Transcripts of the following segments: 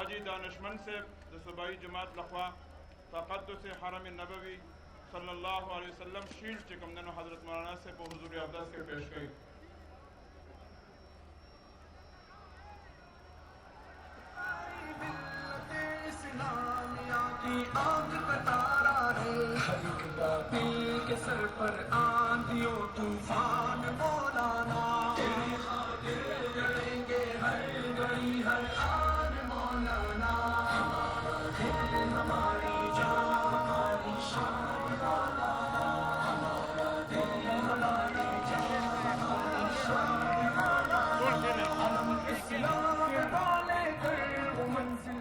حاجی دانشمند سے صوبائی جماعت لخوا تقدس حرم نبوی صلی اللہ علیہ وسلم شیلڈ چکم دنو حضرت مولانا سے وہ حضور اقدس کے پیش گئی. کے سر پر آندھیوں طوفان مولانا تیری خاطر لڑیں گے ہر گھڑی ہر آن مولانا ہمارا دل ہماری جان ہماری شان مولانا ہمارا دل ہماری جان ہماری شان مولانا ہم اسلام والے کر وہ منزل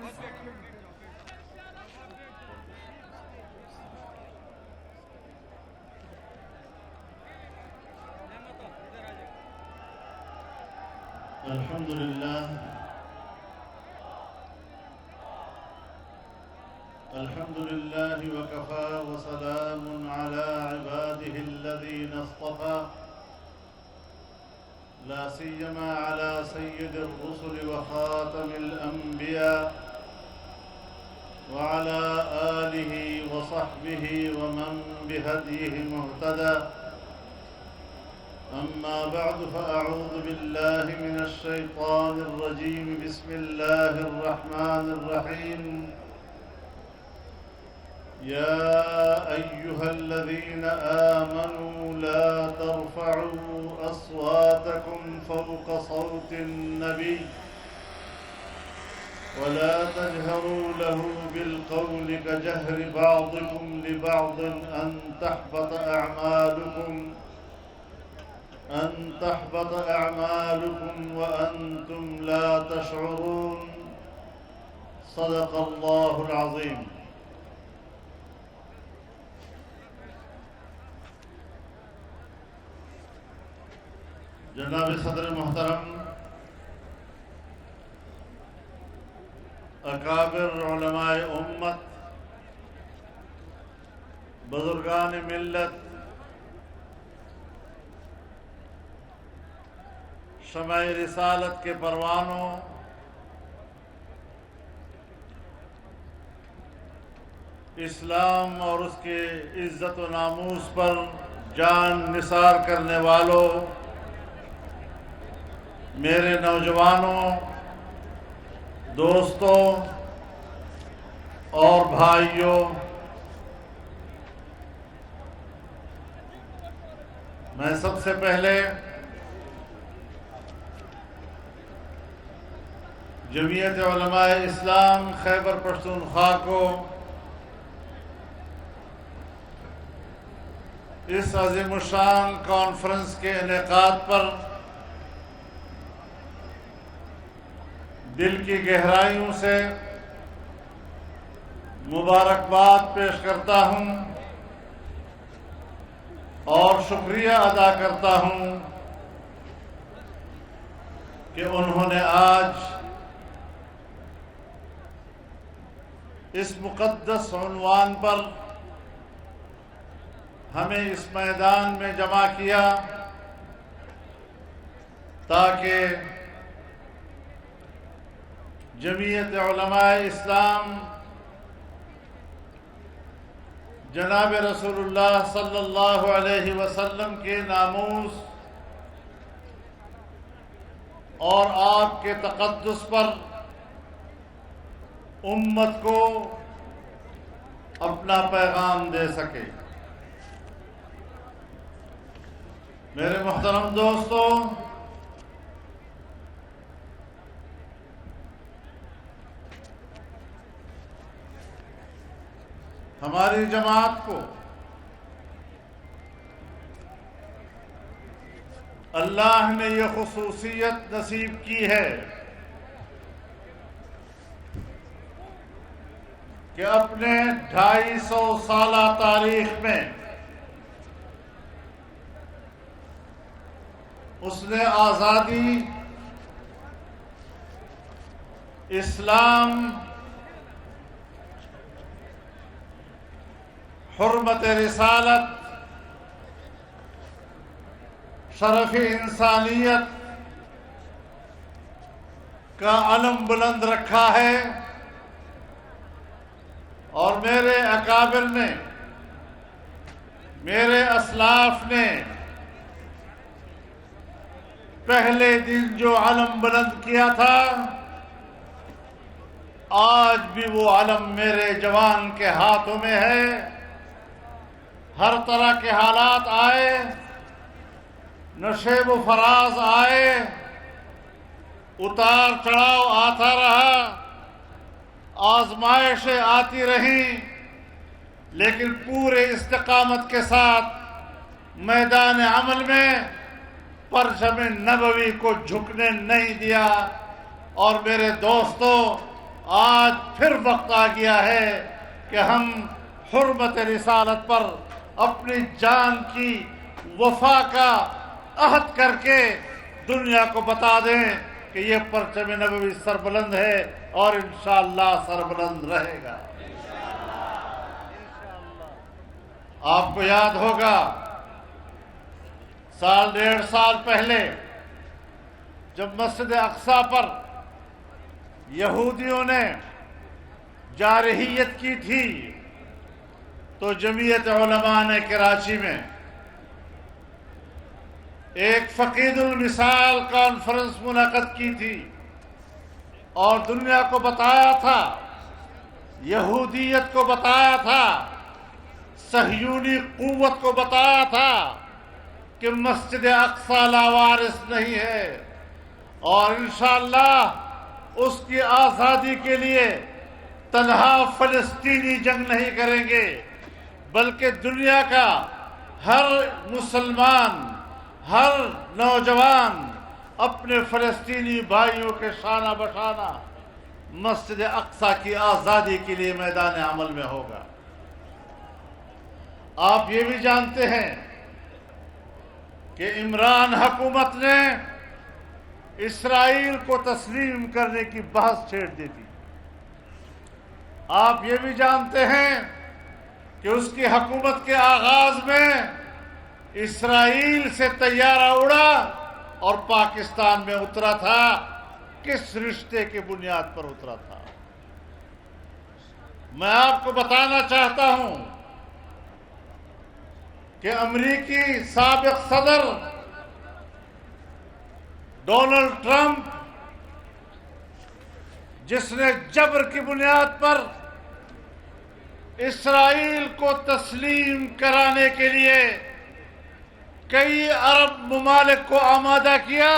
الحمد لله وكفى وسلام على عباده الذين اصطفى لا سيما على سيد الرسل وخاتم الأنبياء وعلى آله وصحبه ومن بهديه مهتدى. أما بعد فأعوذ بالله من الشيطان الرجيم. بسم الله الرحمن الرحيم. يا أيها الذين آمنوا لا ترفعوا أصواتكم فوق صوت النبي ولا تجهروا له بالقول كجهر بعضكم لبعض أن تحبط أعمالكم وأنتم لا تشعرون. صدق الله العظيم. جناب صدر محترم، اکابر علماء امت، بزرگان ملت، شمع رسالت کے پروانوں، اسلام اور اس کے عزت و ناموس پر جان نثار کرنے والوں، میرے نوجوانوں، دوستوں اور بھائیوں، میں سب سے پہلے جمعیت علماء اسلام خیبر پختونخوا کو اس عظیم الشان کانفرنس کے انعقاد پر دل کی گہرائیوں سے مبارکباد پیش کرتا ہوں اور شکریہ ادا کرتا ہوں کہ انہوں نے آج اس مقدس عنوان پر ہمیں اس میدان میں جمع کیا تاکہ جمعیت علماء اسلام جناب رسول اللہ صلی اللہ علیہ وسلم کے ناموس اور آپ کے تقدس پر امت کو اپنا پیغام دے سکے. میرے محترم دوستوں، ہماری جماعت کو اللہ نے یہ خصوصیت نصیب کی ہے کہ اپنے 250 سالہ تاریخ میں اس نے آزادی، اسلام، حرمت رسالت، شرف انسانیت کا علم بلند رکھا ہے اور میرے اکابر نے، میرے اسلاف نے پہلے دن جو علم بلند کیا تھا، آج بھی وہ علم میرے جوان کے ہاتھوں میں ہے۔ ہر طرح کے حالات آئے، نشیب و فراز آئے، اتار چڑھاؤ آتا رہا، آزمائشیں آتی رہیں، لیکن پورے استقامت کے ساتھ میدان عمل میں پرچم نبوی کو جھکنے نہیں دیا۔ اور میرے دوستو، آج پھر وقت آ گیا ہے کہ ہم حرمت رسالت پر اپنی جان کی وفا کا عہد کر کے دنیا کو بتا دیں کہ یہ پرچم نبوی سربلند ہے اور انشاءاللہ سربلند رہے گا۔ آپ کو یاد ہوگا، سال ڈیڑھ سال پہلے جب مسجد اقصی پر یہودیوں نے جارحیت کی تھی تو جمعیت علماء نے کراچی میں ایک فقید المثال کانفرنس منعقد کی تھی اور دنیا کو بتایا تھا، یہودیت کو بتایا تھا، صہیونی قوت کو بتایا تھا کہ مسجد اقصی لاوارث نہیں ہے، اور انشاءاللہ اس کی آزادی کے لیے تنہا فلسطینی جنگ نہیں کریں گے، بلکہ دنیا کا ہر مسلمان، ہر نوجوان اپنے فلسطینی بھائیوں کے شانہ بشانہ مسجد اقصی کی آزادی کے لیے میدان عمل میں ہوگا۔ آپ یہ بھی جانتے ہیں کہ عمران حکومت نے اسرائیل کو تسلیم کرنے کی بحث چھیڑ دی تھی۔ آپ یہ بھی جانتے ہیں کہ اس کی حکومت کے آغاز میں اسرائیل سے طیارہ اڑا اور پاکستان میں اترا تھا۔ کس رشتے کی بنیاد پر اترا تھا؟ میں آپ کو بتانا چاہتا ہوں کہ امریکی سابق صدر ڈونلڈ ٹرمپ، جس نے جبر کی بنیاد پر اسرائیل کو تسلیم کرانے کے لیے کئی عرب ممالک کو آمادہ کیا،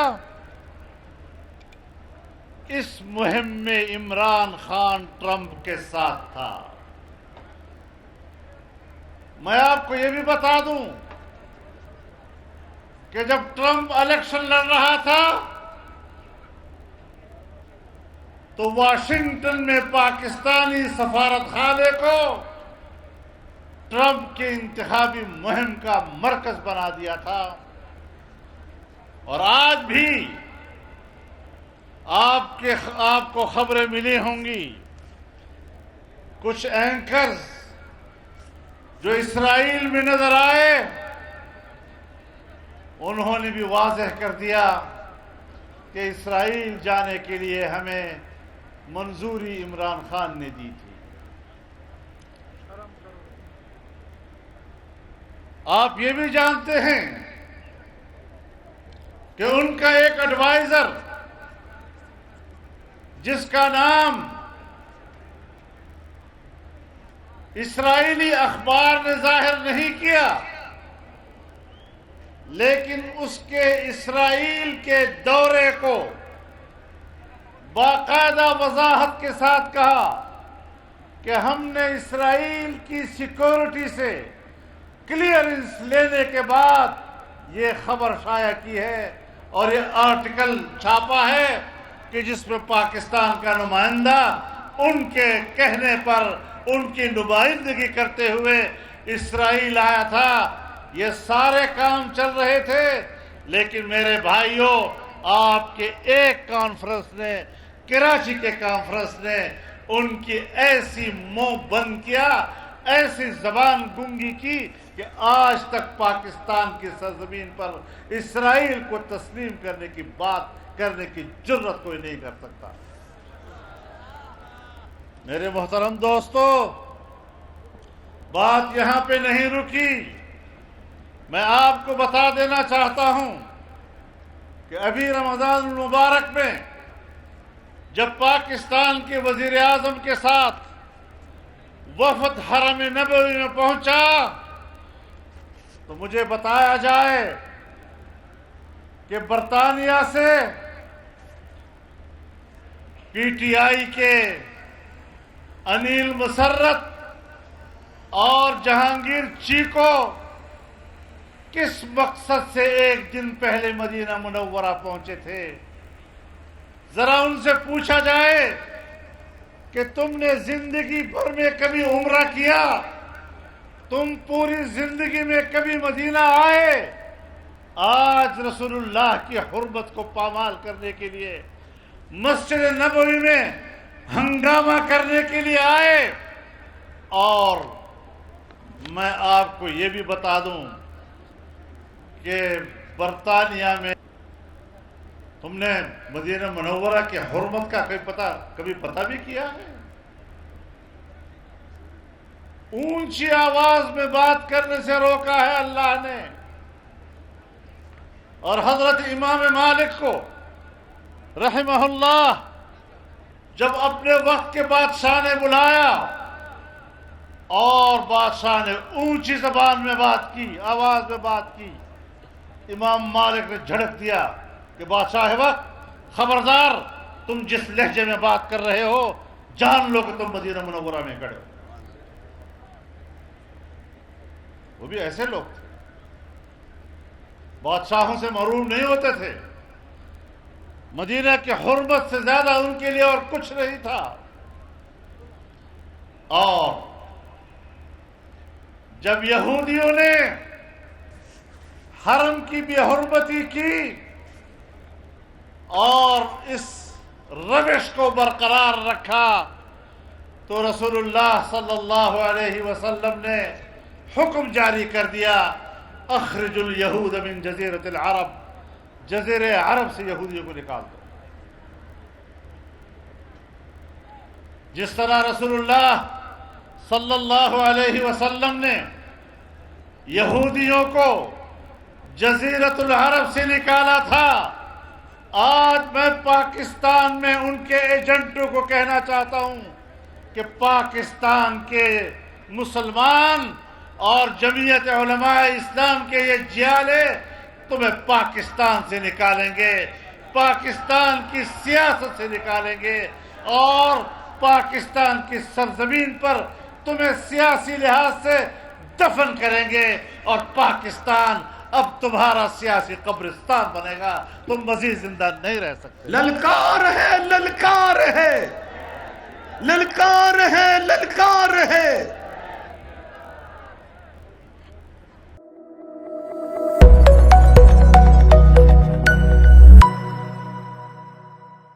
اس مہم میں عمران خان ٹرمپ کے ساتھ تھا۔ میں آپ کو یہ بھی بتا دوں کہ جب ٹرمپ الیکشن لڑ رہا تھا تو واشنگٹن میں پاکستانی سفارت خانے کو ٹرمپ کی انتخابی مہم کا مرکز بنا دیا تھا۔ اور آج بھی آپ کو خبریں ملی ہوں گی، کچھ اینکرز جو اسرائیل میں نظر آئے، انہوں نے بھی واضح کر دیا کہ اسرائیل جانے کے لیے ہمیں منظوری عمران خان نے دی تھی۔ آپ یہ بھی جانتے ہیں کہ ان کا ایک ایڈوائزر، جس کا نام اسرائیلی اخبار نے ظاہر نہیں کیا، لیکن اس کے اسرائیل کے دورے کو باقاعدہ وضاحت کے ساتھ کہا کہ ہم نے اسرائیل کی سیکورٹی سے کلیئرنس لینے کے بعد یہ خبر شائع کی ہے اور یہ آرٹیکل چھاپا ہے کہ جس میں پاکستان کا نمائندہ ان کے کہنے پر ان کی نمائندگی کرتے ہوئے اسرائیل آیا تھا۔ یہ سارے کام چل رہے تھے، لیکن میرے بھائیوں، آپ کے ایک کانفرنس نے، کراچی کے کانفرنس نے ان کی ایسی منہ بند کیا، ایسی زبان گنگی کی کہ آج تک پاکستان کی سرزمین پر اسرائیل کو تسلیم کرنے کی بات کرنے کی جرت کوئی نہیں کر سکتا۔ میرے محترم دوستو، بات یہاں پہ نہیں رکی. میں آپ کو بتا دینا چاہتا ہوں کہ ابھی رمضان المبارک میں جب پاکستان کے وزیر اعظم کے ساتھ وفد حرم نبوی میں پہنچا تو مجھے بتایا جائے کہ برطانیہ سے پی ٹی آئی کے انیل مسرت اور جہانگیر چیکو کس مقصد سے ایک دن پہلے مدینہ منورہ پہنچے تھے. ذرا ان سے پوچھا جائے کہ تم نے زندگی بھر میں کبھی عمرہ کیا؟ تم پوری زندگی میں کبھی مدینہ آئے؟ آج رسول اللہ کی حرمت کو پامال کرنے کے لیے مسجد نبوی میں ہنگامہ کرنے کے لیے آئے. اور میں آپ کو یہ بھی بتا دوں کہ برطانیہ میں تم نے مدینہ منورہ کی حرمت کا کبھی پتہ بھی کیا ہے؟ اونچی آواز میں بات کرنے سے روکا ہے اللہ نے. اور حضرت امام مالک کو رحمہ اللہ جب اپنے وقت کے بادشاہ نے بلایا اور بادشاہ نے اونچی زبان میں بات کی، آواز میں بات کی، امام مالک نے جھڑک دیا کہ بادشاہ وقت خبردار، تم جس لہجے میں بات کر رہے ہو جان لو کہ تم مدینہ منورہ میں کھڑے ہو. وہ بھی ایسے لوگ تھے، بادشاہوں سے محروم نہیں ہوتے تھے. مدینہ کی حرمت سے زیادہ ان کے لیے اور کچھ نہیں تھا. اور جب یہودیوں نے حرم کی بے حرمتی کی اور اس روش کو برقرار رکھا تو رسول اللہ صلی اللہ علیہ وسلم نے حکم جاری کر دیا، اخرج الیہود من جزیرۃ العرب، جزیرہ عرب سے یہودیوں کو نکال دو. جس طرح رسول اللہ صلی اللہ علیہ وسلم نے یہودیوں کو جزیرۃ العرب سے نکالا تھا، آج میں پاکستان میں ان کے ایجنٹوں کو کہنا چاہتا ہوں کہ پاکستان کے مسلمان اور جمعیت علماء اسلام کے یہ جیالے تمہیں پاکستان سے نکالیں گے، پاکستان کی سیاست سے نکالیں گے اور پاکستان کی سرزمین پر تمہیں سیاسی لحاظ سے دفن کریں گے اور پاکستان اب تمہارا سیاسی قبرستان بنے گا، تم مزید زندہ نہیں رہ سکتے. للکار ہے، للکار ہے، للکار ہے، للکار ہے.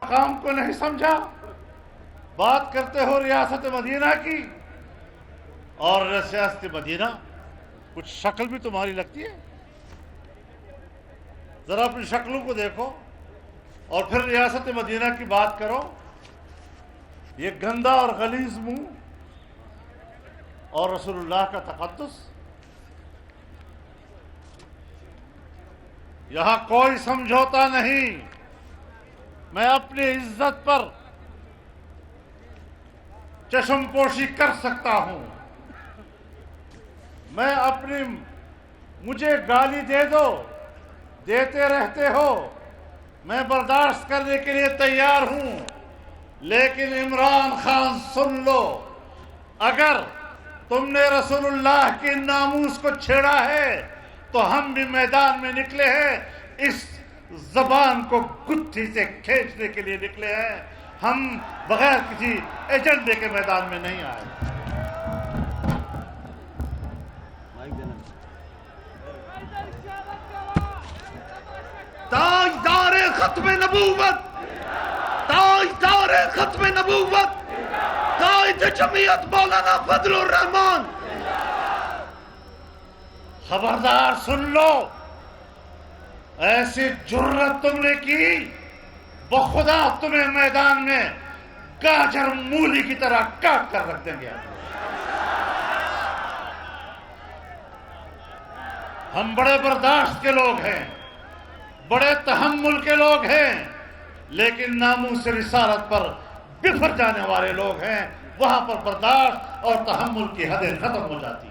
کام کو نہیں سمجھا. بات کرتے ہو ریاست مدینہ کی، اور ریاست مدینہ کچھ شکل بھی تمہاری لگتی ہے. ذرا اپنی شکلوں کو دیکھو اور پھر ریاست مدینہ کی بات کرو. یہ گندا اور غلیظ منہ اور رسول اللہ کا تقدس. یہاں کوئی سمجھوتا نہیں. میں اپنی عزت پر چشم پوشی کر سکتا ہوں. میں مجھے گالی دے دو، دیتے رہتے ہو، میں برداشت کرنے کے لیے تیار ہوں. لیکن عمران خان سن لو، اگر تم نے رسول اللہ کے ناموس کو چھیڑا ہے تو ہم بھی میدان میں نکلے ہیں، اس زبان کو گتھی سے کھینچنے کے لیے نکلے ہیں. ہم بغیر کسی ایجنڈے کے میدان میں نہیں آئے. تاجدار ختم نبوت، تاجدار ختم نبوت، قائد جمعیت مولانا فضل الرحمان. خبردار سن لو، ایسی جرت تم نے کی، بخدا تمہیں میدان میں گاجر مولی کی طرح کاٹ کر رکھ دیں گے. ہم بڑے برداشت کے لوگ ہیں، بڑے تحمل کے لوگ ہیں، لیکن ناموس رسالت پر بفر جانے والے لوگ ہیں، وہاں پر برداشت اور تحمل کی حدیں ختم ہو جاتی ہیں۔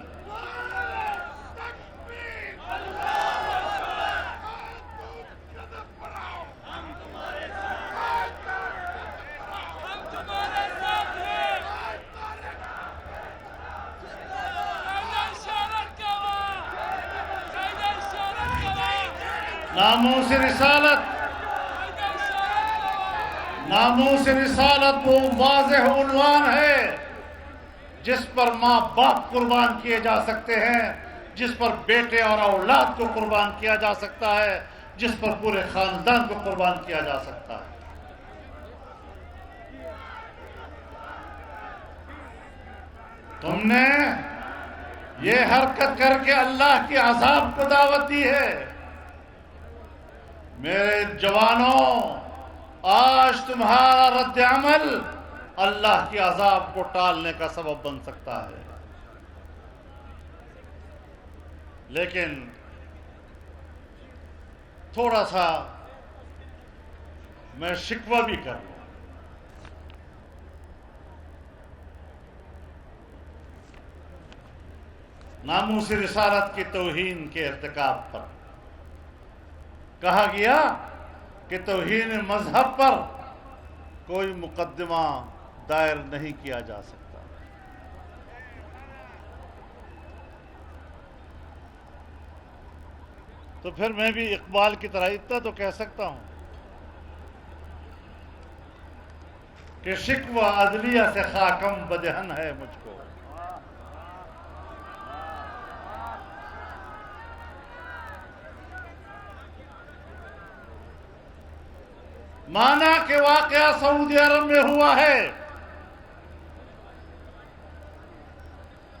ناموس رسالت وہ واضح عنوان ہے جس پر ماں باپ قربان کیے جا سکتے ہیں، جس پر بیٹے اور اولاد کو قربان کیا جا سکتا ہے، جس پر پورے خاندان کو قربان کیا جا سکتا ہے۔ تم نے یہ حرکت کر کے اللہ کے عذاب کو دعوت دی ہے۔ میرے جوانوں، آج تمہارا رد عمل اللہ کے عذاب کو ٹالنے کا سبب بن سکتا ہے، لیکن تھوڑا سا میں شکوہ بھی کر لوں۔ ناموس رسالت کی توہین کے ارتکاب پر کہا گیا کہ توہین مذہب پر کوئی مقدمہ دائر نہیں کیا جا سکتا۔ تو پھر میں بھی اقبال کی طرح اتنا تو کہہ سکتا ہوں کہ شکوہ عدلیہ سے خاکم بدہن ہے مجھ کو۔ مانا کہ واقعہ سعودی عرب میں ہوا ہے،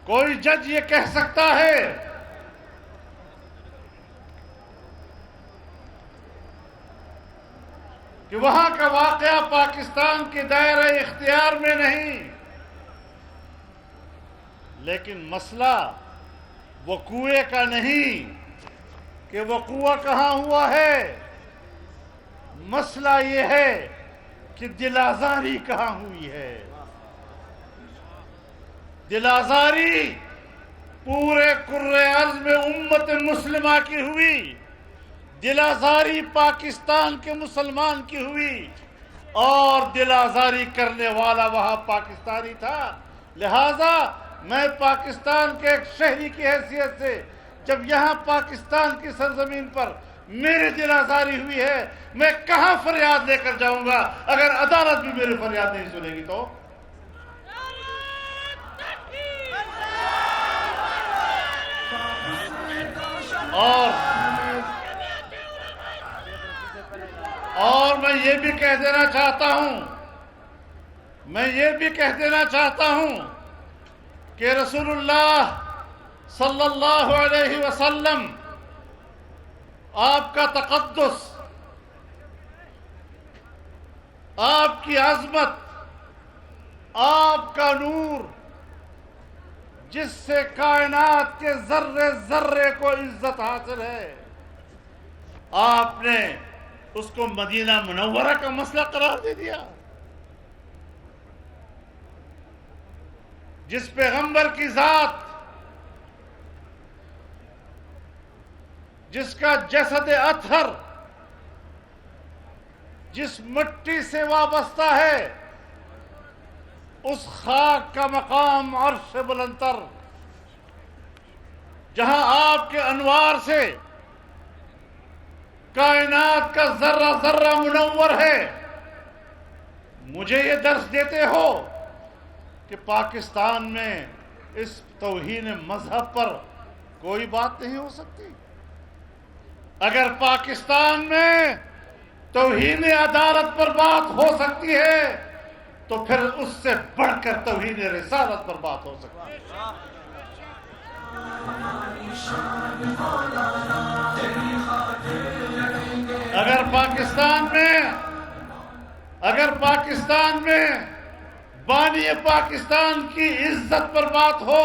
کوئی جج یہ کہہ سکتا ہے کہ وہاں کا واقعہ پاکستان کے دائرہ اختیار میں نہیں، لیکن مسئلہ وقوع کا نہیں کہ وقوع کہاں ہوا ہے، مسئلہ یہ ہے کہ دل آزاری کہاں ہوئی ہے۔ دل آزاری پورے کرۂ ارض میں امت مسلمہ کی ہوئی، دل آزاری پاکستان کے مسلمان کی ہوئی، اور دل آزاری کرنے والا وہاں پاکستانی تھا۔ لہذا میں پاکستان کے ایک شہری کی حیثیت سے جب یہاں پاکستان کی سرزمین پر میرے دل آزاری ہوئی ہے، میں کہاں فریاد لے کر جاؤں گا اگر عدالت بھی میری فریاد نہیں سنے گی تو؟ اور میں یہ بھی کہہ دینا چاہتا ہوں کہ رسول اللہ صلی اللہ علیہ وسلم، آپ کا تقدس، آپ کی عظمت، آپ کا نور، جس سے کائنات کے ذرے ذرے کو عزت حاصل ہے، آپ نے اس کو مدینہ منورہ کا مسئلہ قرار دے دیا۔ جس پیغمبر کی ذات، جس کا جسد اطہر جس مٹی سے وابستہ ہے، اس خاک کا مقام عرش بلندتر، جہاں آپ کے انوار سے کائنات کا ذرہ ذرہ منور ہے، مجھے یہ درس دیتے ہو کہ پاکستان میں اس توہین مذہب پر کوئی بات نہیں ہو سکتی؟ اگر پاکستان میں توہین عدالت پر بات ہو سکتی ہے تو پھر اس سے بڑھ کر توہین رسالت پر بات ہو سکتی ہے۔ اگر پاکستان میں بانی پاکستان کی عزت پر بات ہو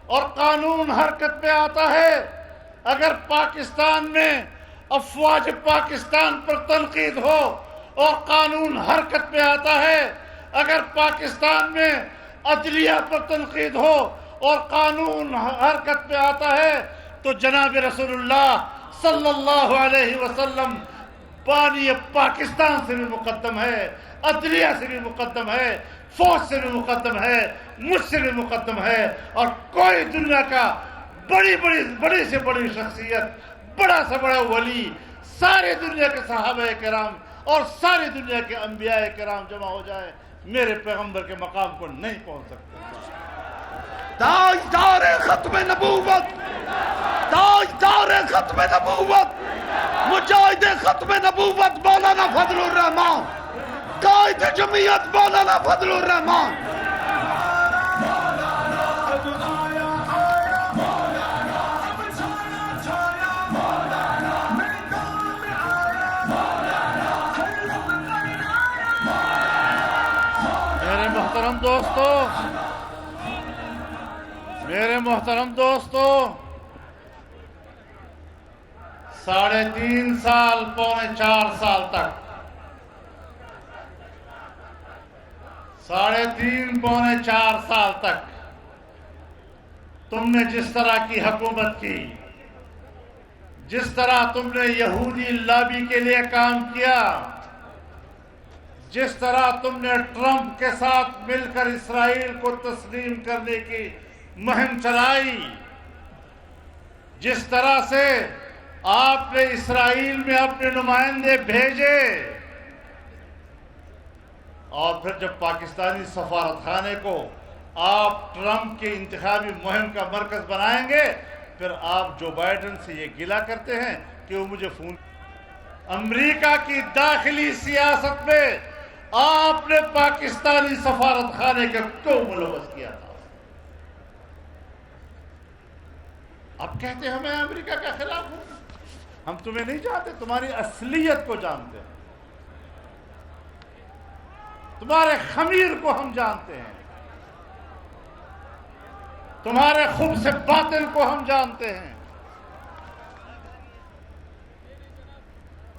اور قانون حرکت میں آتا ہے، اگر پاکستان میں افواج پاکستان پر تنقید ہو اور قانون حرکت میں آتا ہے، اگر پاکستان میں عدلیہ پر تنقید ہو اور قانون حرکت میں آتا ہے، تو جناب رسول اللہ صلی اللہ علیہ وسلم بانی پاکستان سے بھی مقدم ہے، عدلیہ سے بھی مقدم ہے، فوج سے بھی مقدم ہے، مجھ سے بھی مقدم ہے، اور کوئی دنیا کا بڑی سے بڑی شخصیت، بڑا سے بڑا ولی، سارے دنیا کے صحابہ کرام اور ساری دنیا کے انبیاء کرام جمع ہو جائے، میرے پیغمبر کے مقام کو نہیں پہنچ سکتے۔ تاجدار ختم نبوت، تاجدار ختم نبوت، مجاہد ختم نبوت مولانا فضل الرحمان، قائد جمعیت مولانا فضل الرحمان۔ میرے محترم دوستو، 3.5 سال، پونے 4 سال تک، 3.5 پونے 4 سال تک تم نے جس طرح کی حکومت کی، جس طرح تم نے یہودی لابی کے لیے کام کیا، جس طرح تم نے ٹرمپ کے ساتھ مل کر اسرائیل کو تسلیم کرنے کی مہم چلائی، جس طرح سے آپ نے اسرائیل میں اپنے نمائندے بھیجے، اور پھر جب پاکستانی سفارت خانے کو آپ ٹرمپ کی انتخابی مہم کا مرکز بنائیں گے، پھر آپ جو بائیڈن سے یہ گلہ کرتے ہیں کہ وہ مجھے فون۔ امریکہ کی داخلی سیاست میں آپ نے پاکستانی سفارت خانے کے کیوں ملوث کیا تھا؟ اب کہتے ہیں میں امریکہ کے خلاف ہوں۔ ہم تمہیں نہیں جانتے، تمہاری اصلیت کو جانتے ہیں، تمہارے خمیر کو ہم جانتے ہیں، تمہارے خبث باطل کو ہم جانتے ہیں۔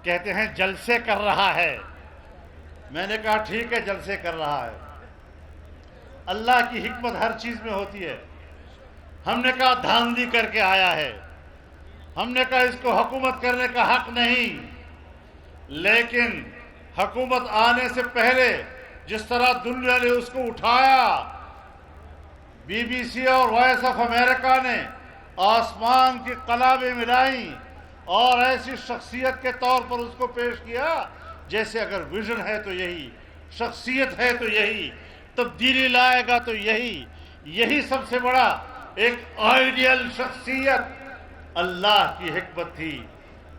کہتے ہیں جلسے کر رہا ہے، میں نے کہا ٹھیک ہے جلسے کر رہا ہے، اللہ کی حکمت ہر چیز میں ہوتی ہے۔ ہم نے کہا دھاندلی کر کے آیا ہے، ہم نے کہا اس کو حکومت کرنے کا حق نہیں، لیکن حکومت آنے سے پہلے جس طرح دنیا نے اس کو اٹھایا، بی بی سی اور وائس آف امریکہ نے آسمان کی قلابیں ملائیں اور ایسی شخصیت کے طور پر اس کو پیش کیا جیسے اگر ویژن ہے تو یہی، شخصیت ہے تو یہی، تبدیلی لائے گا تو یہی سب سے بڑا ایک آئیڈیل شخصیت۔ اللہ کی حکمت تھی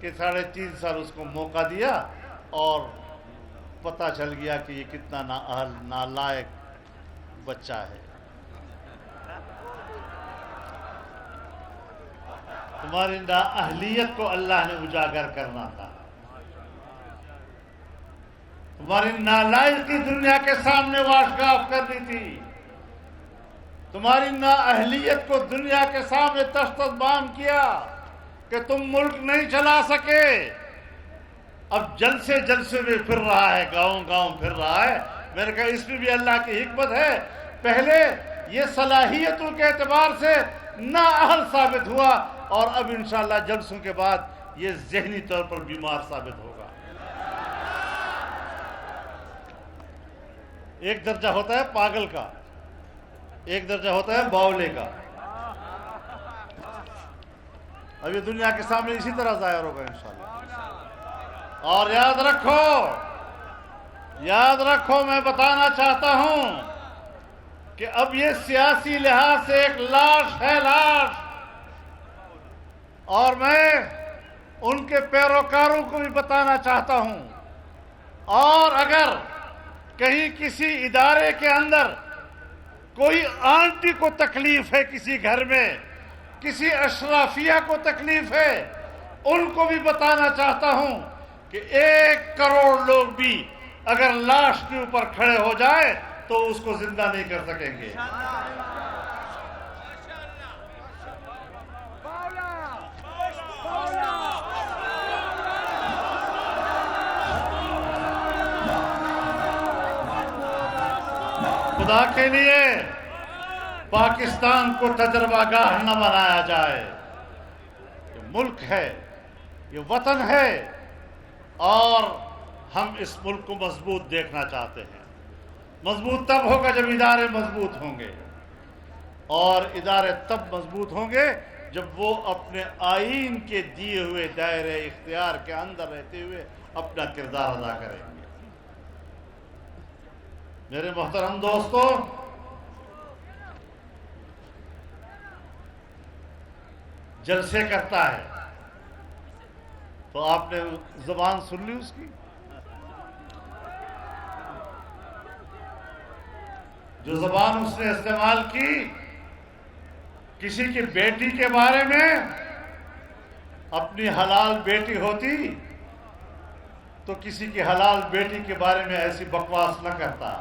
کہ 3.5 سال اس کو موقع دیا اور پتہ چل گیا کہ یہ کتنا نااہل نالائق بچہ ہے۔ تمہاری نااہلیت کو اللہ نے اجاگر کرنا تھا، تمہاری نالائقی دنیا کے سامنے واشگاف کرنی تھی، تمہاری نااہلیت کو دنیا کے سامنے تشتبام کیا کہ تم ملک نہیں چلا سکے۔ اب جلسے میں پھر رہا ہے، گاؤں پھر رہا ہے۔ میں نے کہا اس میں بھی اللہ کی حکمت ہے، پہلے یہ صلاحیتوں کے اعتبار سے نااہل ثابت ہوا، اور اب انشاءاللہ جلسوں کے بعد یہ ذہنی طور پر بیمار ثابت ہوگا۔ ایک درجہ ہوتا ہے پاگل کا، ایک درجہ ہوتا ہے باولے کا۔ اب یہ دنیا کے سامنے اسی طرح ظاہر ہوگا انشاءاللہ۔ اور یاد رکھو میں بتانا چاہتا ہوں کہ اب یہ سیاسی لحاظ سے ایک لاش ہے، لاش، اور میں ان کے پیروکاروں کو بھی بتانا چاہتا ہوں، اور اگر کہیں کسی ادارے کے اندر کوئی آنٹی کو تکلیف ہے، کسی گھر میں کسی اشرافیہ کو تکلیف ہے، ان کو بھی بتانا چاہتا ہوں کہ 1 کروڑ لوگ بھی اگر لاش کے اوپر کھڑے ہو جائے تو اس کو زندہ نہیں کر سکیں گے۔ خدا کے لیے پاکستان کو تجربہ گاہ نہ بنایا جائے. یہ ملک ہے، یہ وطن ہے، اور ہم اس ملک کو مضبوط دیکھنا چاہتے ہیں. مضبوط تب ہوگا جب ادارے مضبوط ہوں گے، اور ادارے تب مضبوط ہوں گے جب وہ اپنے آئین کے دیے ہوئے دائرے اختیار کے اندر رہتے ہوئے اپنا کردار ادا کریں گے. میرے محترم دوستو، جلسے کرتا ہے تو آپ نے زبان سن لی اس کی. جو زبان اس نے استعمال کی کسی کی بیٹی کے بارے میں، اپنی حلال بیٹی ہوتی تو کسی کی حلال بیٹی کے بارے میں ایسی بکواس نہ کرتا.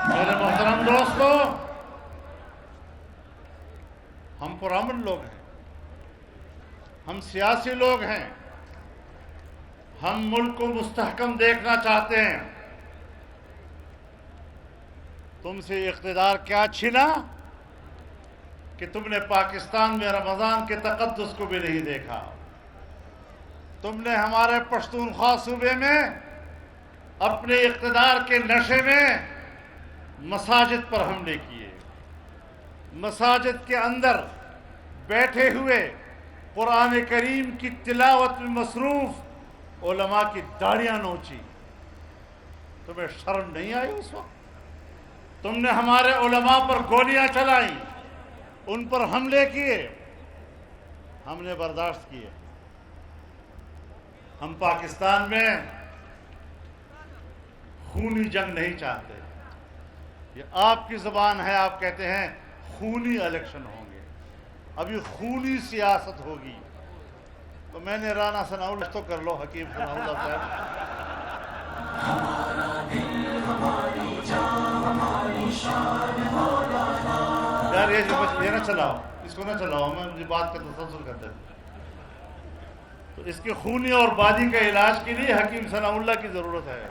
میرے محترم دوستو، ہم پرامن لوگ ہیں، ہم سیاسی لوگ ہیں، ہم ملک کو مستحکم دیکھنا چاہتے ہیں. تم سے اقتدار کیا چھینا کہ تم نے پاکستان میں رمضان کے تقدس کو بھی نہیں دیکھا. تم نے ہمارے پشتونخوا صوبے میں اپنے اقتدار کے نشے میں مساجد پر حملے کیے. مساجد کے اندر بیٹھے ہوئے قرآن کریم کی تلاوت میں مصروف علماء کی داڑیاں نوچی. تمہیں شرم نہیں آئی اس وقت؟ تم نے ہمارے علماء پر گولیاں چلائیں، ان پر حملے کیے، ہم نے برداشت کیے. ہم پاکستان میں خونی جنگ نہیں چاہتے. یہ آپ کی زبان ہے، آپ کہتے ہیں خونی الیکشن ہوں گے، ابھی خونی سیاست ہوگی. تو میں نے رانا ثناءاللہ تو کر لو، حکیم ثناءاللہ صاحب. یار یہ نہ چلاؤ، اس کو نہ چلاؤ، میں مجھے بات کا تسلسل کرتے ہیں. تو اس کے خونی اور بادی کا علاج کے لیے حکیم ثناءاللہ کی ضرورت ہے.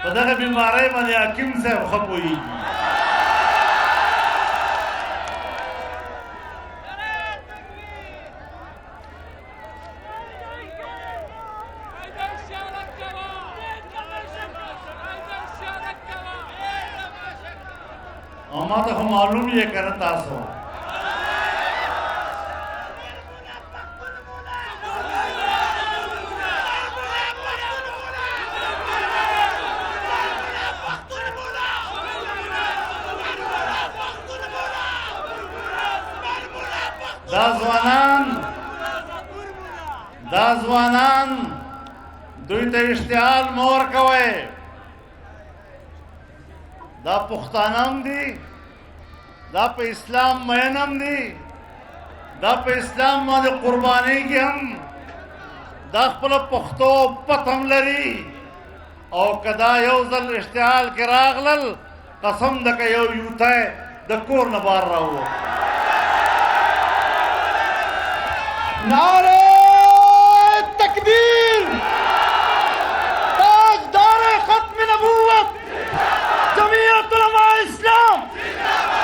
پتہ ہے بیمارے مانے حکیم سے خب ہوئی. اما تو ہم معلوم یہ کرتا سو دا زوانان دوی ته اشتعال مور کوي. دا پښتانم دي، دا په اسلام مینم دي، دا په اسلام باندې قرباني کې هم دا خپل پښتو پتم لري. او کدا یو ځل اشتعال کې راغلل، قسم ده که یو یوتی د کور نه بار راووت. نعرہ تکبیر، تاجدار ختم نبوت جمعیت علماء اسلام،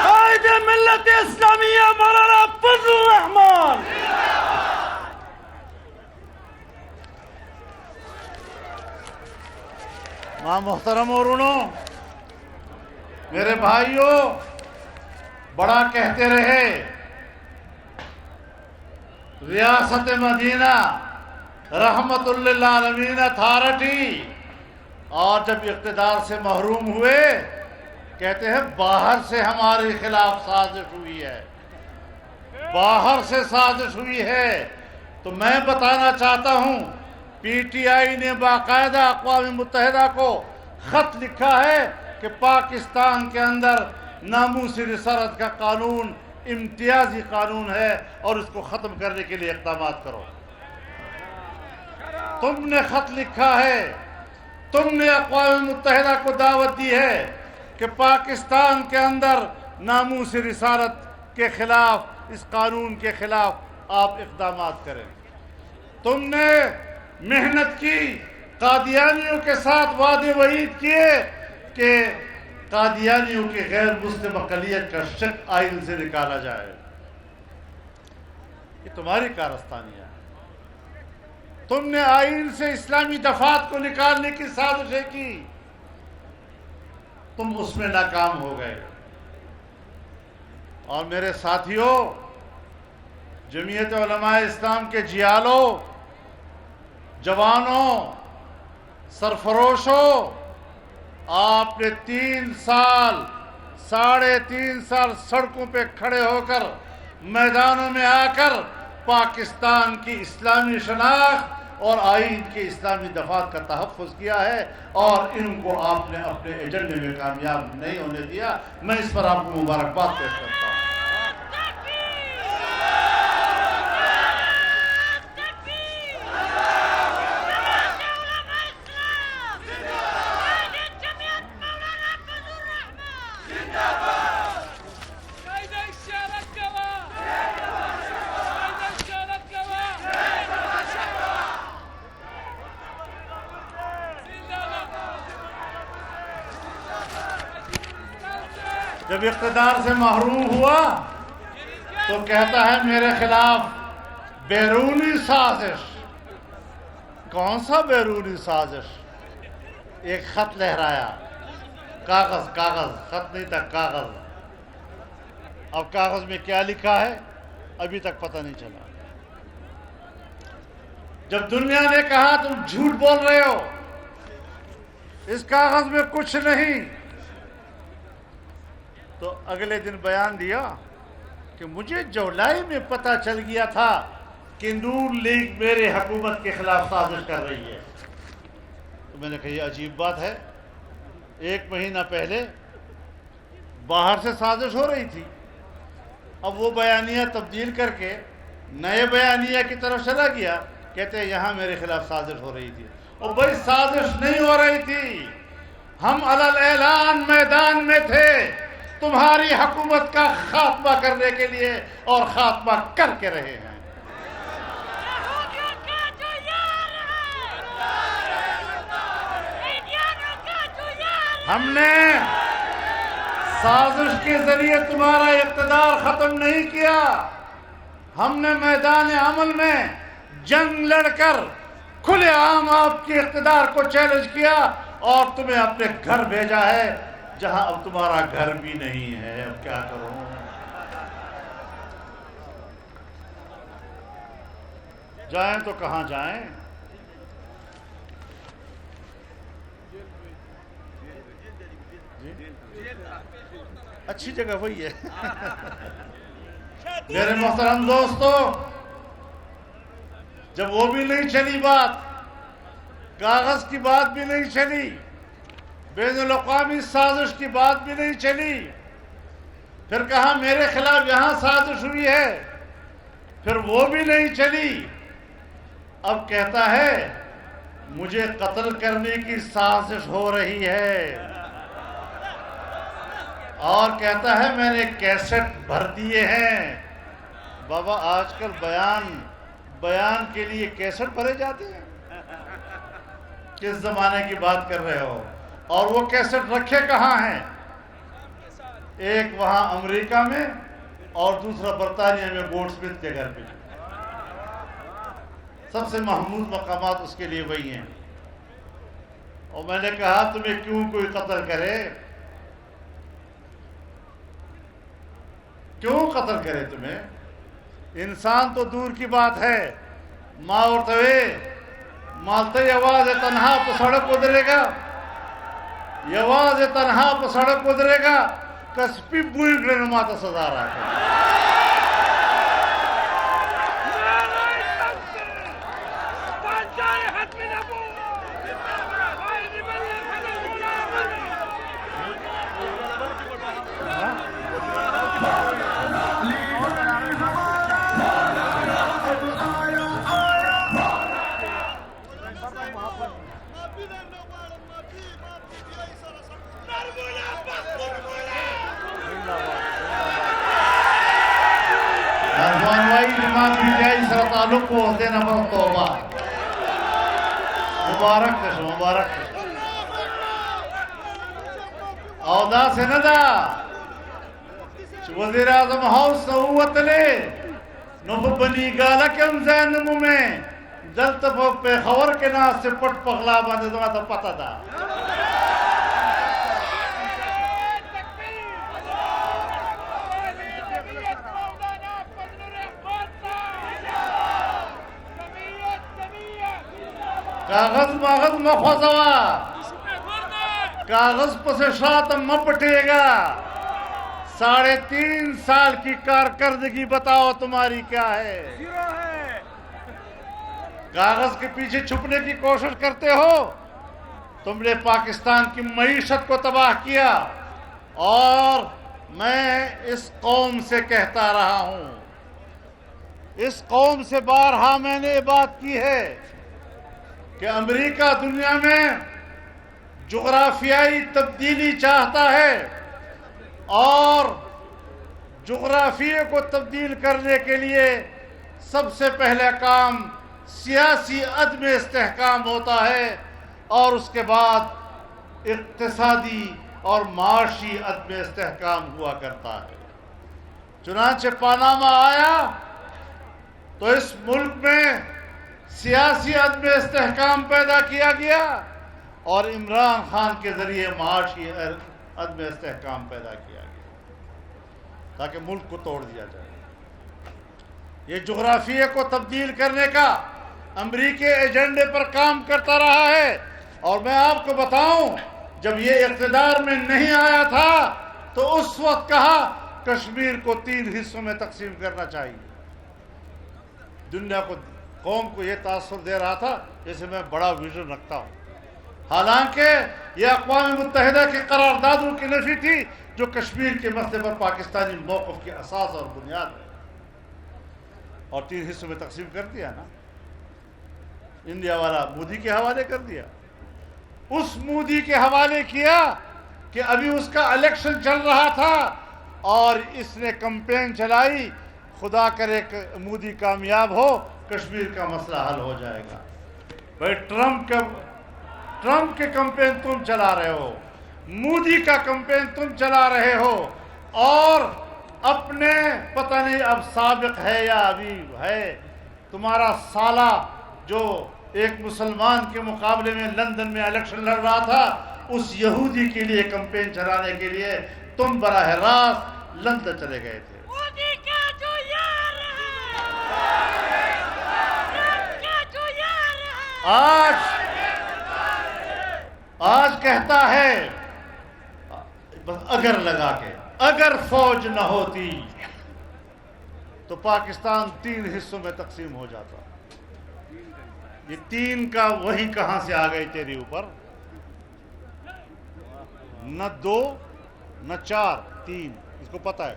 قائد ملت اسلامیہ مولانا فضل الرحمان. ماں محترم اور میرے بھائیوں، بڑا کہتے رہے ریاست مدینہ رحمت للعالمین اتھارٹی، اور جب اقتدار سے محروم ہوئے کہتے ہیں باہر سے ہمارے خلاف سازش ہوئی ہے، باہر سے سازش ہوئی ہے۔ تو میں بتانا چاہتا ہوں پی ٹی آئی نے باقاعدہ اقوام متحدہ کو خط لکھا ہے کہ پاکستان کے اندر ناموس رسالت کا قانون امتیازی قانون ہے اور اس کو ختم کرنے کے لیے اقدامات کرو۔ تم نے خط لکھا ہے، تم نے اقوام متحدہ کو دعوت دی ہے کہ پاکستان کے اندر ناموس رسالت کے خلاف، اس قانون کے خلاف آپ اقدامات کریں۔ تم نے محنت کی، قادیانیوں کے ساتھ وعدے وعید کیے کہ قادیانیوں کی غیر مسلم اقلیت کا شق آئین سے نکالا جائے۔ یہ تمہاری کارستانیاں ہیں۔ تم نے آئین سے اسلامی دفعات کو نکالنے کی سازشیں کی، تم اس میں ناکام ہو گئے۔ اور میرے ساتھیوں، جمعیت علماء اسلام کے جیالوں، جوانوں، سرفروشوں، آپ نے 3 سال، 3.5 سال سڑکوں پہ کھڑے ہو کر، میدانوں میں آ کر پاکستان کی اسلامی شناخت اور آئین کے اسلامی دفعات کا تحفظ کیا ہے، اور ان کو آپ نے اپنے ایجنڈے میں کامیاب نہیں ہونے دیا۔ میں اس پر آپ کو مبارکباد پیش کرتا ہوں۔ جب اقتدار سے محروم ہوا تو کہتا ہے میرے خلاف بیرونی سازش۔ کون سا بیرونی سازش؟ ایک خط لہرایا، کاغذ، خط نہیں تھا، کاغذ۔ اب کاغذ میں کیا لکھا ہے ابھی تک پتہ نہیں چلا۔ جب دنیا نے کہا تم جھوٹ بول رہے ہو، اس کاغذ میں کچھ نہیں، تو اگلے دن بیان دیا کہ مجھے جولائی میں پتہ چل گیا تھا کہ نون لیگ میرے حکومت کے خلاف سازش کر رہی ہے۔ تو میں نے کہا یہ عجیب بات ہے، 1 مہینہ پہلے باہر سے سازش ہو رہی تھی، اب وہ بیانیہ تبدیل کر کے نئے بیانیہ کی طرف چلا گیا، کہتے ہیں یہاں میرے خلاف سازش ہو رہی تھی۔ اور بھائی سازش نہیں ہو رہی تھی، ہم علی الاعلان میدان میں تھے تمہاری حکومت کا خاتمہ کرنے کے لیے، اور خاتمہ کر کے رہے ہیں۔ ہم نے سازش کے ذریعے تمہارا اقتدار ختم نہیں کیا، ہم نے میدان عمل میں جنگ لڑ کر کھلے عام آپ کے اقتدار کو چیلنج کیا اور تمہیں اپنے گھر بھیجا ہے، جہاں اب تمہارا گھر بھی نہیں ہے۔ اب کیا کروں؟ جائیں تو کہاں جائیں؟ اچھی جگہ وہی ہے۔ میرے محترم دوستو، جب وہ بھی نہیں چلی بات، کاغذ کی بات بھی نہیں چلی، بین الاقوامی سازش کی بات بھی نہیں چلی، پھر کہا میرے خلاف یہاں سازش ہوئی ہے، پھر وہ بھی نہیں چلی، اب کہتا ہے مجھے قتل کرنے کی سازش ہو رہی ہے، اور کہتا ہے میں نے کیسٹ بھر دیے ہیں۔ بابا آج کل بیان کے لیے کیسٹ بھرے جاتے ہیں؟ کس زمانے کی بات کر رہے ہو؟ اور وہ کیسٹ رکھے کہاں ہیں؟ ایک وہاں امریکہ میں اور دوسرا برطانیہ میں گولڈ سمتھ کے گھر پہ۔ سب سے محمود مقامات اس کے لیے وہی ہیں۔ اور میں نے کہا تمہیں کیوں کوئی قتل کرے؟ کیوں قتل کرے تمہیں؟ انسان تو دور کی بات ہے، مالتے آواز ہے تنہا تو سڑک ادھرے گا، یواز تنہا پہ سڑک گزرے گا کسپی بوئی گرے نماتا سزا رہا ہے امام بیجائی سر تعلق کو دینا پر توبہ مبارک کشو مبارک کشو اودا سے ندا وزیر اعظم ہاؤس نووت لے نو بنی گالا کے انزین نمو میں دلت پہ خور کے ناس سے پٹ پغلا باندھے دماغ تو پتا دا کاغذ ماغذ مخوضوا کاغذ پس شاتم مپٹے گا 3.5 سال کی کارکردگی بتاؤ تمہاری کیا ہے کاغذ کے پیچھے چھپنے کی کوشش کرتے ہو تم نے پاکستان کی معیشت کو تباہ کیا اور میں اس قوم سے کہتا رہا ہوں اس قوم سے بارہا میں نے یہ بات کی ہے کہ امریکہ دنیا میں جغرافیائی تبدیلی چاہتا ہے اور جغرافیے کو تبدیل کرنے کے لیے سب سے پہلا کام سیاسی عدم استحکام ہوتا ہے اور اس کے بعد اقتصادی اور معاشی عدم استحکام ہوا کرتا ہے چنانچہ پاناما آیا تو اس ملک میں سیاسی عدم استحکام پیدا کیا گیا اور عمران خان کے ذریعے معاشی عدم استحکام پیدا کیا گیا تاکہ ملک کو توڑ دیا جائے یہ جغرافیے کو تبدیل کرنے کا امریکی ایجنڈے پر کام کرتا رہا ہے اور میں آپ کو بتاؤں جب یہ اقتدار میں نہیں آیا تھا تو اس وقت کہا کشمیر کو 3 حصوں میں تقسیم کرنا چاہیے دنیا کو قوم کو یہ تاثر دے رہا تھا جیسے میں بڑا ویژن رکھتا ہوں حالانکہ یہ اقوام متحدہ کی قراردادوں کی نفی تھی جو کشمیر کے مسئلے پر پاکستانی موقف کی اساس اور بنیاد ہے اور 3 حصوں میں تقسیم کر دیا نا انڈیا والا مودی کے حوالے کر دیا اس مودی کے حوالے کیا کہ ابھی اس کا الیکشن چل رہا تھا اور اس نے کمپین چلائی خدا کرے مودی کامیاب ہو کشمیر کا مسئلہ حل ہو جائے گا بھائی ٹرمپ کے کمپین تم چلا رہے ہو مودی کا کمپین تم چلا رہے ہو اور اپنے پتہ نہیں اب سابق ہے یا ابھی ہے تمہارا سالہ جو ایک مسلمان کے مقابلے میں لندن میں الیکشن لڑ رہا تھا اس یہودی کے لیے کمپین چلانے کے لیے تم براہ راست لندن چلے گئے تھے آج کہتا ہے بس اگر لگا کے اگر فوج نہ ہوتی تو پاکستان 3 حصوں میں تقسیم ہو جاتا یہ 3 کا وہی کہاں سے آ گئی تیرے اوپر نہ 2 نہ 4 3 اس کو پتا ہے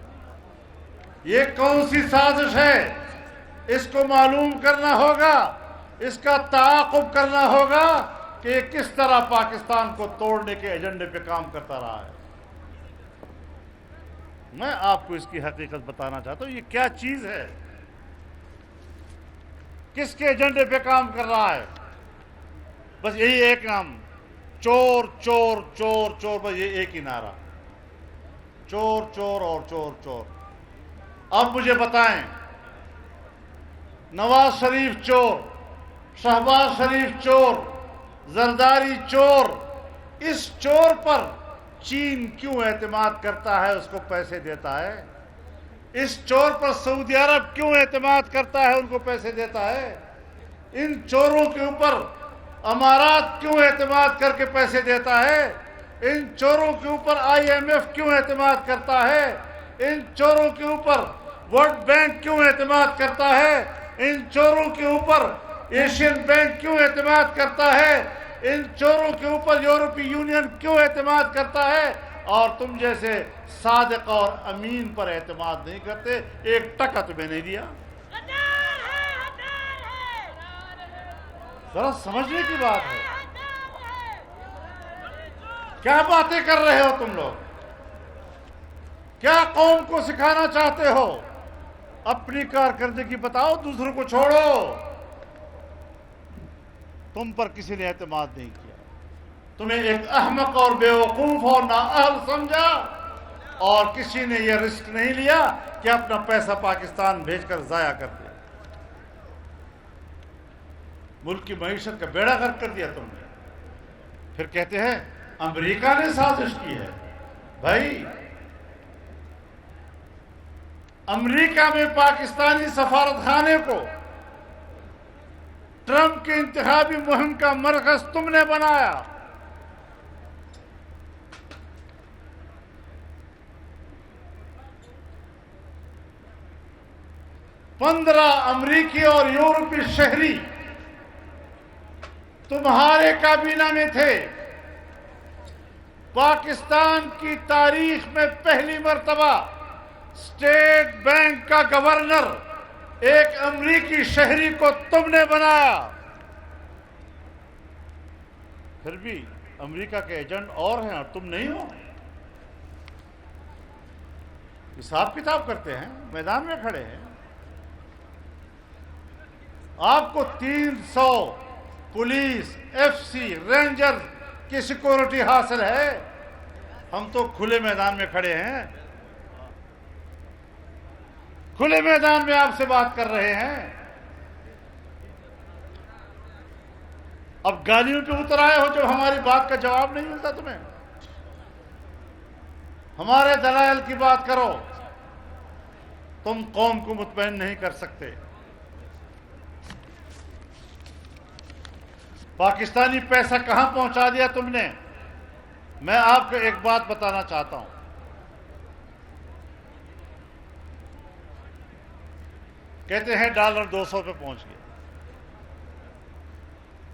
یہ کون سی سازش ہے اس کو معلوم کرنا ہوگا اس کا تعاقب کرنا ہوگا کہ یہ کس طرح پاکستان کو توڑنے کے ایجنڈے پہ کام کرتا رہا ہے میں آپ کو اس کی حقیقت بتانا چاہتا ہوں یہ کیا چیز ہے کس کے ایجنڈے پہ کام کر رہا ہے بس یہی ایک نام چور چور چور چور بس یہ ایک ہی نعرہ چور چور اور چور چور اب مجھے بتائیں نواز شریف چور شہباز شریف چور زرداری چور اس چور پر چین کیوں اعتماد کرتا ہے اس کو پیسے دیتا ہے اس چور پر سعودی عرب کیوں اعتماد کرتا ہے ان کو پیسے دیتا ہے ان چوروں کے اوپر امارات کیوں اعتماد کر کے پیسے دیتا ہے ان چوروں کے اوپر IMF کیوں اعتماد کرتا ہے؟ ان چوروں کے اوپر ورلڈ بینک کیوں اعتماد کرتا ہے؟ ان چوروں کے اوپر ایشین بینک کیوں اعتماد کرتا ہے؟ ان چوروں کے اوپر یورپی یونین کیوں اعتماد کرتا ہے؟ اور تم جیسے صادق اور امین پر اعتماد نہیں کرتے؟ ایک ٹکا تمہیں نہیں دیا؟ ذرا سمجھنے کی بات ہے. کیا باتیں کر رہے ہو تم لوگ؟ کیا قوم کو سکھانا چاہتے ہو؟ اپنی کارکردگی بتاؤ، دوسروں کو چھوڑو. تم پر کسی نے اعتماد نہیں کیا، تمہیں ایک احمق اور بیوقوف اور نااہل سمجھا، اور کسی نے یہ رسک نہیں لیا کہ اپنا پیسہ پاکستان بھیج کر ضائع کر دیا. ملک کی معیشت کا بیڑا غرق کر دیا تم نے. پھر کہتے ہیں امریکہ نے سازش کی ہے. بھائی، امریکہ میں پاکستانی سفارت خانے کو ٹرمپ کے انتخابی مہم کا مرکز تم نے بنایا. پندرہ امریکی اور یورپی شہری تمہارے کابینہ میں تھے. پاکستان کی تاریخ میں پہلی مرتبہ اسٹیٹ بینک کا گورنر ایک امریکی شہری کو تم نے بنایا. پھر بھی امریکہ کے ایجنٹ اور ہیں اور تم نہیں ہو. حساب کتاب کرتے ہیں، میدان میں کھڑے ہیں. آپ کو 300 پولیس، FC، رینجر کی سیکورٹی حاصل ہے. ہم تو کھلے میدان میں کھڑے ہیں، کھلے میدان میں آپ سے بات کر رہے ہیں. اب گالیوں پہ اتر آئے ہو جب ہماری بات کا جواب نہیں ملتا تمہیں. ہمارے دلائل کی بات کرو. تم قوم کو مطمئن نہیں کر سکتے. پاکستانی پیسہ کہاں پہنچا دیا تم نے؟ میں آپ کو ایک بات بتانا چاہتا ہوں. کہتے ہیں ڈالر 200 پہ پہنچ گیا.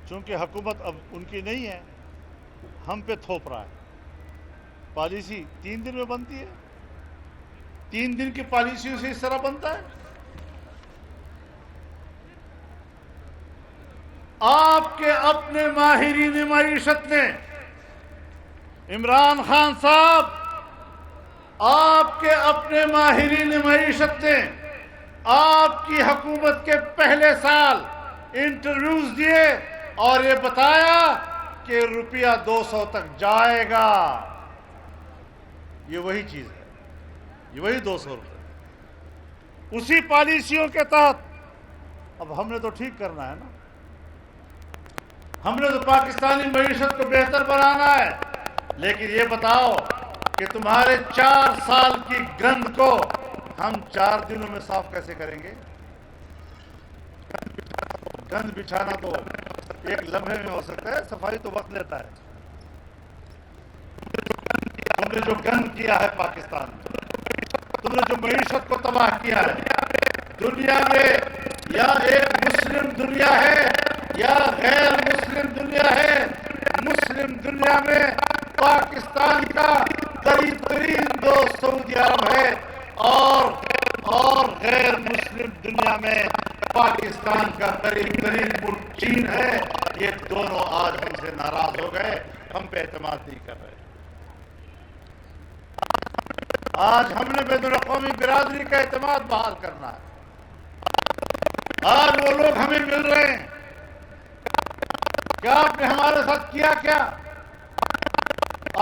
چونکہ حکومت اب ان کی نہیں ہے، ہم پہ تھوپ رہا ہے. پالیسی 3 دن میں بنتی ہے. 3 دن کی پالیسیوں سے اس طرح بنتا ہے. آپ کے اپنے ماہرین معیشت نے، عمران خان صاحب، آپ کے اپنے ماہرین معیشت نے آپ کی حکومت کے پہلے سال انٹرویوز دیے اور یہ بتایا کہ روپیہ 200 تک جائے گا. یہ وہی چیز ہے، یہ وہی 200 روپے اسی پالیسیوں کے تحت. اب ہم نے تو ٹھیک کرنا ہے نا. ہم نے تو پاکستانی معیشت کو بہتر بنانا ہے. لیکن یہ بتاؤ کہ تمہارے 4 سال کی گند کو ہم 4 دنوں میں صاف کیسے کریں گے؟ گند بچھانا تو ایک لمحے میں ہو سکتا ہے، صفائی تو وقت لیتا ہے. تم نے جو گند کیا ہے پاکستان میں، تم نے جو معیشت کو تباہ کیا ہے، دنیا میں یا ایک مسلم دنیا ہے یا غیر مسلم دنیا ہے. مسلم دنیا میں پاکستان کا قریب ترین دوست سعودی عرب ہے، اور غیر مسلم دنیا میں پاکستان کا قریب ترین ملک چین ہے. یہ دونوں آج ہم سے ناراض ہو گئے، ہم پہ اعتماد نہیں کر رہے. آج ہم نے بین الاقوامی برادری کا اعتماد بحال کرنا ہے. آج وہ لوگ ہمیں مل رہے ہیں. کیا آپ نے ہمارے ساتھ کیا؟ کیا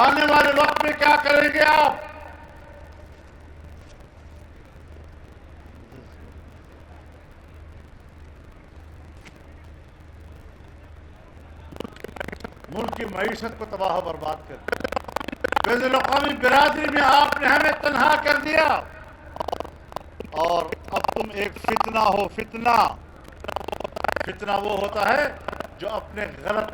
آنے والے وقت میں کیا کریں گے آپ؟ ملک کی معیشت کو تباہ و برباد کر بین الاقوامی برادری میں آپ نے ہمیں تنہا کر دیا. اور اب تم ایک فتنہ ہو. فتنہ وہ ہوتا ہے جو اپنے غلط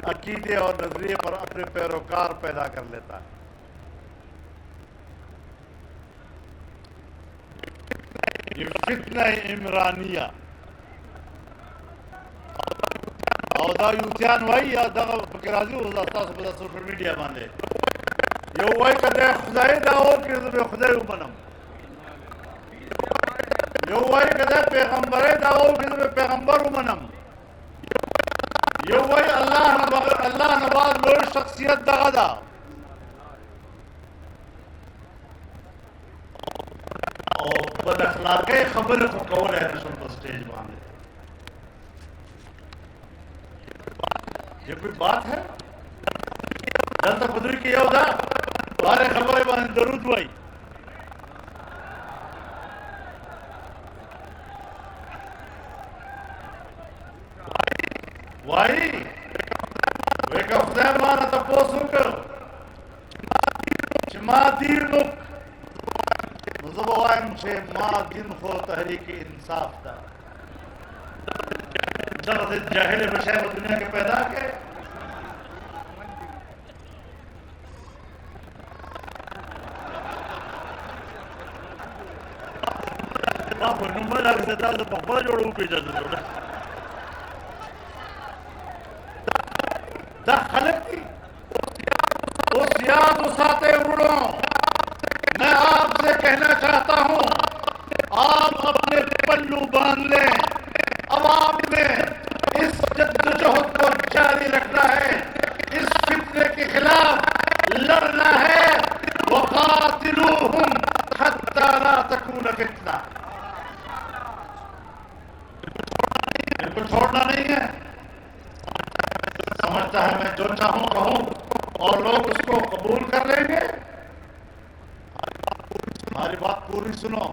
عقیدے اور نظریے پر اپنے پیروکار پیدا کر لیتا ہے۔ یہ فتنہ عمرانیہ او دا یوتیان وائی یا دا بکرازی ہو دا سوشل میڈیا باندے یو وائی کدے خدای داو کہ خدای منم، یو وائی کدے پیغمبر داو کہ پیغمبر منم، یو وائی اللہ نواز لوی شخصیت دا دا اور بد اخلاقی خبر کو قول ہے رسول پر سٹیج باندھے۔ یہ کوئی بات ہے؟ جنتا خدری کی یو دا بارے خبر باندھے درود وائی وائی ویکا خدای مانا تپوسو کر چما دیر نک مذہب وائم چھے ما دن خو تحریک انصاف دا جب جاہل بشیر دنیا کے پیدا کے آپ نمبر آگے سے دا پپا جوڑو پیجا جوڑا دا خلق کی اس یاد اساتے اڑوں میں آپ سے کہنا چاہتا ہوں آپ اپنے پلو باندھ لیں۔ اب آپ نے اس جدوجہد کو جاری رکھنا ہے، اس فتنے کے خلاف لڑنا ہے۔ وقاتلوہم حتی لا تکون فتنہ، ان کو چھوڑنا نہیں ہے۔ سمجھتا ہے میں جو چاہوں کہوں اور لوگ اس کو قبول کر لیں گے؟ ہماری بات پوری سنو،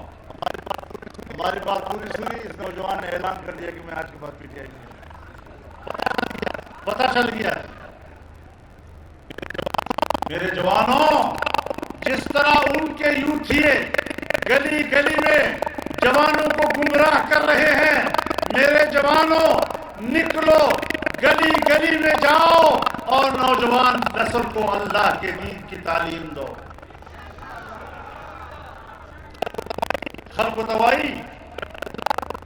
ہماری بات پوری سنی۔ اس نوجوان نے اعلان کر دیا کہ میں آج کے بعد پی ٹی آئی نہیں، پتہ چل گیا۔ میرے جوانوں، جس طرح ان کے یوتھیے گلی گلی میں جوانوں کو گمراہ کر رہے ہیں، میرے جوانوں نکلو، گلی گلی میں جاؤ اور نوجوان نسل کو اللہ کے دین کی تعلیم دو۔ خلق توائی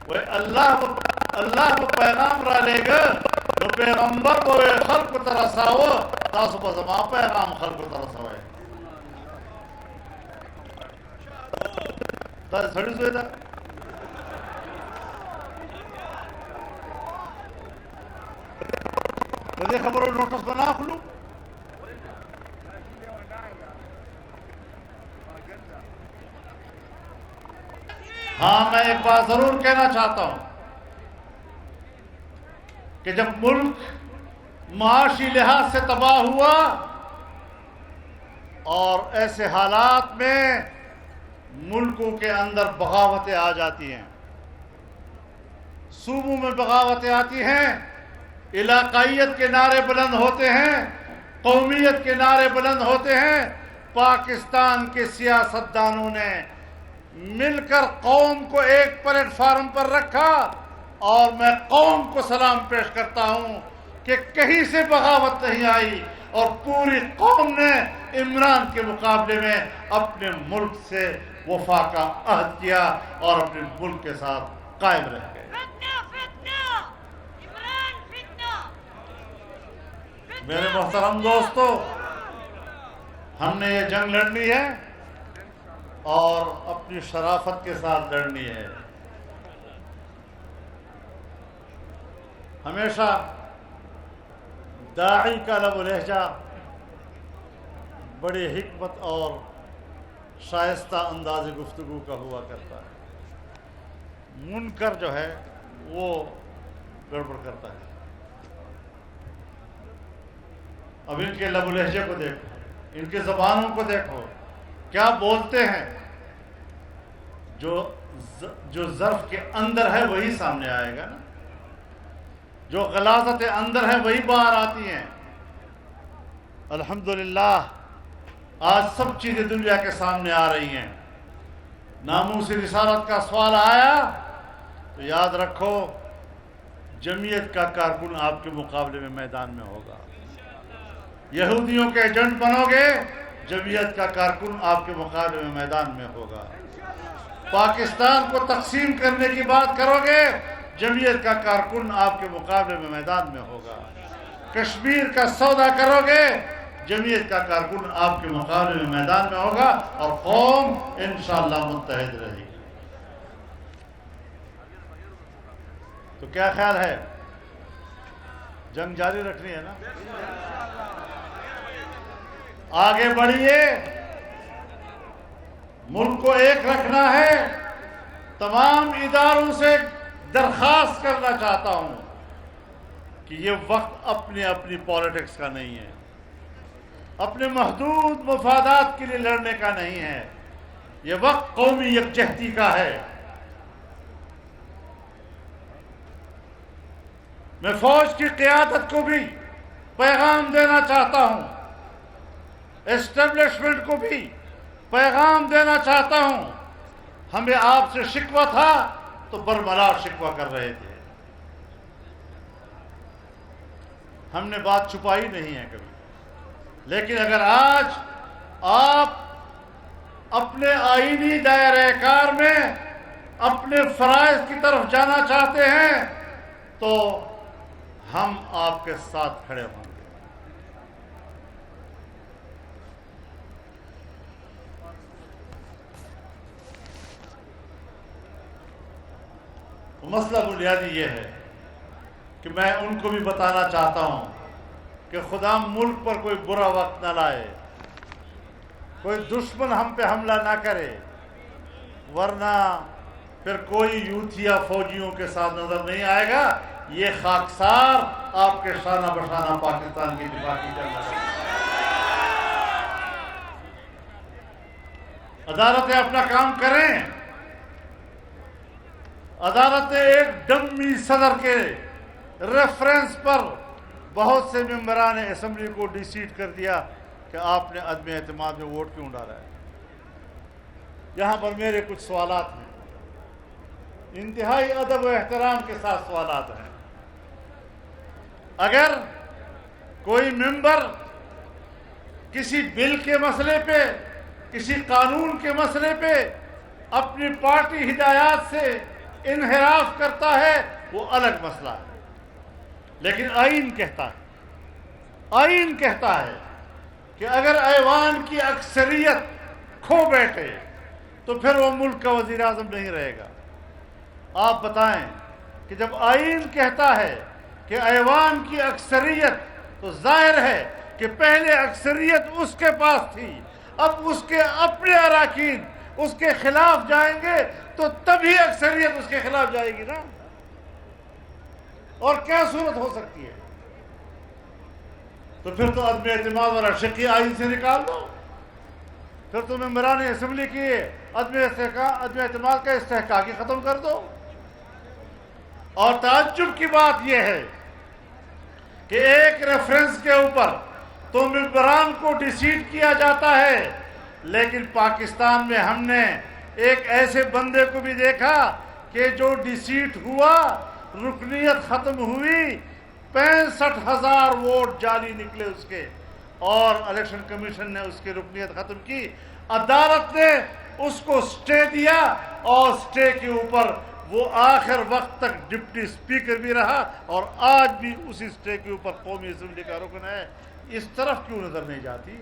وہ اللہ کو پیغام را لے گا تو پیغمبر کو خلق ترساو تاسو په زما پیغام خلق ترساوي دا سړی زوی دا دې خبرو نوټس بنا اخلو۔ ہاں میں ایک بات ضرور کہنا چاہتا ہوں کہ جب ملک معاشی لحاظ سے تباہ ہوا اور ایسے حالات میں ملکوں کے اندر بغاوتیں آ جاتی ہیں، صوبوں میں بغاوتیں آتی ہیں، علاقائیت کے نعرے بلند ہوتے ہیں، قومیت کے نعرے بلند ہوتے ہیں، پاکستان کے سیاستدانوں نے مل کر قوم کو ایک پلیٹ فارم پر رکھا، اور میں قوم کو سلام پیش کرتا ہوں کہ کہیں سے بغاوت نہیں آئی، اور پوری قوم نے عمران کے مقابلے میں اپنے ملک سے وفا کا عہد کیا اور اپنے ملک کے ساتھ قائم رہ گئے۔ میرے محترم دوستو، ہم نے یہ جنگ لڑنی ہے اور اپنی شرافت کے ساتھ لڑنی ہے۔ ہمیشہ داعی کا لب و لہجہ بڑی حکمت اور شائستہ انداز گفتگو کا ہوا کرتا ہے، منکر جو ہے وہ گڑبڑ کرتا ہے۔ اب ان کے لب و لہجے کو دیکھو، ان کے زبانوں کو دیکھو، کیا بولتے ہیں، جو ظرف کے اندر ہے وہی سامنے آئے گا نا، جو غلاظت اندر ہے وہی باہر آتی ہیں۔ الحمدللہ آج سب چیزیں دنیا کے سامنے آ رہی ہیں۔ ناموس رسالت کا سوال آیا تو یاد رکھو جمعیت کا کارکن آپ کے مقابلے میں میدان میں ہوگا۔ یہودیوں کے ایجنٹ بنو گے، جمعیت کا کارکن آپ کے مقابلے میں میدان میں ہوگا۔ پاکستان کو تقسیم کرنے کی بات کرو گے، جمعیت کا کارکن آپ کے مقابلے میں میدان میں ہوگا۔ کشمیر کا سودا کرو گے، جمعیت کا کارکن آپ کے مقابلے میں میدان میں ہوگا، اور قوم انشاءاللہ متحد رہے گی۔ تو کیا خیال ہے، جنگ جاری رکھنی ہے نا؟ آگے بڑھیے، ملک کو ایک رکھنا ہے۔ تمام اداروں سے درخواست کرنا چاہتا ہوں کہ یہ وقت اپنی اپنی پالیٹکس کا نہیں ہے، اپنے محدود مفادات کے لیے لڑنے کا نہیں ہے، یہ وقت قومی یکجہتی کا ہے۔ میں فوج کی قیادت کو بھی پیغام دینا چاہتا ہوں، اسٹیبلشمنٹ کو بھی پیغام دینا چاہتا ہوں۔ ہمیں آپ سے شکوہ تھا تو برملا شکوہ کر رہے تھے، ہم نے بات چھپائی نہیں ہے کبھی۔ لیکن اگر آج آپ اپنے آئینی دائرہ کار میں اپنے فرائض کی طرف جانا چاہتے ہیں تو ہم آپ کے ساتھ کھڑے ہوں گے۔ مسئلہ بنیادی یہ ہے کہ میں ان کو بھی بتانا چاہتا ہوں کہ خدا ملک پر کوئی برا وقت نہ لائے، کوئی دشمن ہم پہ حملہ نہ کرے، ورنہ پھر کوئی یوتھیا فوجیوں کے ساتھ نظر نہیں آئے گا۔ یہ خاکسار آپ کے شانہ بشانہ پاکستان کی دفاع کی جنگ ہے۔ عدالتیں اپنا کام کریں۔ عدالتیں ایک ڈمی صدر کے ریفرنس پر بہت سے ممبران اسمبلی کو ڈیسیڈ کر دیا کہ آپ نے عدم اعتماد میں ووٹ کیوں ڈالا ہے۔ یہاں پر میرے کچھ سوالات ہیں، انتہائی ادب و احترام کے ساتھ سوالات ہیں۔ اگر کوئی ممبر کسی بل کے مسئلے پہ، کسی قانون کے مسئلے پہ اپنی پارٹی ہدایات سے انحراف کرتا ہے وہ الگ مسئلہ ہے، لیکن آئین کہتا ہے کہ اگر ایوان کی اکثریت کھو بیٹھے تو پھر وہ ملک کا وزیر اعظم نہیں رہے گا۔ آپ بتائیں کہ جب آئین کہتا ہے کہ ایوان کی اکثریت، تو ظاہر ہے کہ پہلے اکثریت اس کے پاس تھی، اب اس کے اپنے اراکین اس کے خلاف جائیں گے تو تبھی اکثریت اس کے خلاف جائے گی نا، اور کیا صورت ہو سکتی ہے؟ تو پھر تو عدم اعتماد والا شقی آئین سے نکال دو، پھر تو ممبران اسمبلی کی عدم اعتماد کا استحقاق ہی ختم کر دو۔ اور تعجب کی بات یہ ہے کہ ایک ریفرنس کے اوپر تو ممبران کو ڈیسیڈ کیا جاتا ہے، لیکن پاکستان میں ہم نے ایک ایسے بندے کو بھی دیکھا کہ جو ڈیسیڈ ہوا، رکنیت ختم ہوئی، 65,000 ووٹ جعلی نکلے اس کے، اور الیکشن کمیشن نے اس کی رکنیت ختم کی۔ عدالت نے اس کو سٹے دیا، اور سٹے کے اوپر وہ آخر وقت تک ڈپٹی اسپیکر بھی رہا، اور آج بھی اسی سٹے کے اوپر قومی اسمبلی کا رکن ہے۔ اس طرف کیوں نظر نہیں جاتی؟